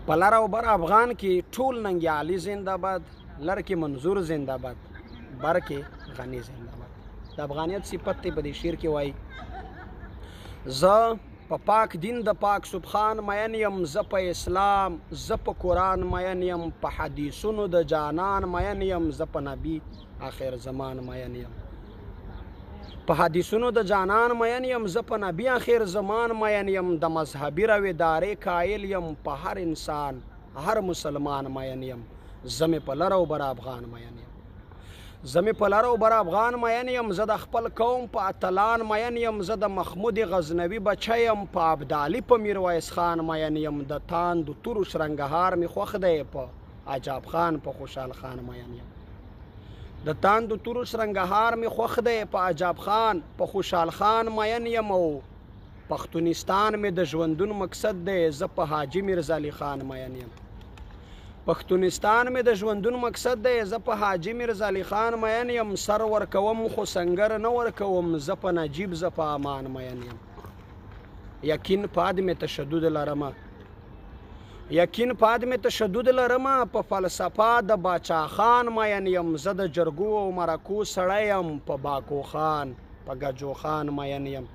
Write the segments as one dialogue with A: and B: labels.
A: په لر او بر افغان کې ټول ننګیالي زنده باد، لر کې منظور زنده باد، بر کې غني زنده باد. د افغانیت صفت ته په دې شعر کې وایي زه په پاک دین د پاک سبحان مین یم، زه په اسلام، زه په قرآن مین یم، په حدیثونو د جانان مین یم، زه په نبی آخر زمان مین یم. په حدیثونو د جانان مین یم، زه په نبی آخر زمان مین یم. د مذهبي رویدارې قایل یم، په هر انسان هر مسلمان مین یم. زه مې په لر او بر افغان مین یم، زه مې په لر او بر افغان مین یم. زه د خپل قوم په اتلان مین یم، زه د محمود غزنوي بچی یم، په ابدالي په میرویس خان مین یم. د تاندو تورو شرنګهار مې خوښ دی، په عجاب خان په خوشحال خان مین یم. د تاندو تورو شرنګهار مې خوښ دی، په عجاب خان په خوشحال خان مین یم. او پښتونستان مې د ژوندون مقصد دی، زه په حاجي میرزا علي خان مین یم. پښتونستان مې د ژوندون مقصد دی، زه په حاجي میرزا علي خان مین یم. سر ورکوم خو سنګر نه ورکوم، زه په نجیب زه په امان مین یم. یقین په عدم تشدد لرمه، یقین په عدم تشدد لرمه، په فلسفه د باچا خان مین یم. زه د جرګو او مرکو سړی یم، په باکو خان په ګجو خان مین یم.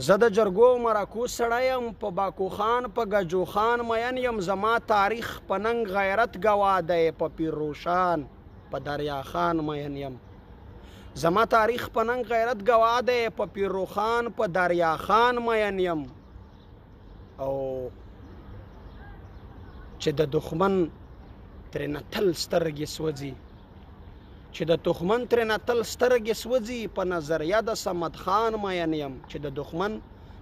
A: زه د جرګو او مرکو سړی یم، په باکو خان په ګجو خان مین یم. زما تاریخ په ننګ غیرت ګواه دی، په پیر روشان په دریا خان مین یم. زما تاریخ په ننګ غیرت ګواه دی، په پیر روخان په دریا خان مین یم. او چې د دښمن ترېنه تل سترګې سوځي، چې د دښمن ترېنه تل سترګې سوځي، په نظریه د صمد خان مین یم. چې د دښمن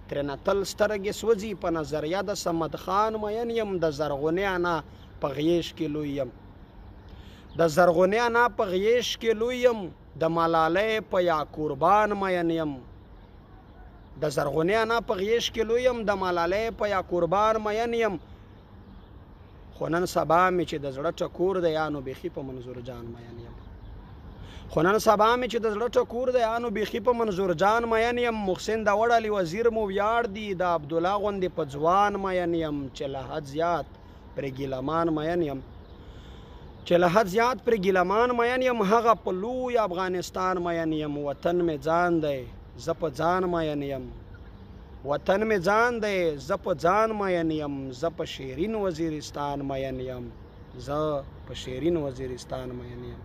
A: ترېنه تل سترګې سوځي، په نظریه د صمد خان مین یم. د زرغونې انا په غیږ کې لوی یم، د زرغونې انا په غیږ کې لوی یم. د ملالۍ په یا قربان مین یم، د زرغونې انا په غیږ کې لوی یم. د ملالۍ په یا قربان مین یم. خو نن سبا مې چې د زړه ټکور دی، یا نو بیخي په منظور جان مین یم. خو نن سبا مې چې د زړه ټکور دی، یا نو بیخي په منظور جان مین یم. محسن د وړ علي وزیر مو ویاړ دی، د عبدالله غوندې په ځوان مین یم. چې له حد زیات پرې ګیلمان مین یم، چې له حد زیات پرې ګیلمان مین یم. هغه په لوی افغانستان مین یم. وطن مې ځان دی، زه په ځان مین یم. وطن مې ځان دی، زه په ځان مین یم. زه په شیرین وزیرستان مین یم، زه په شیرین وزیرستان مین یم.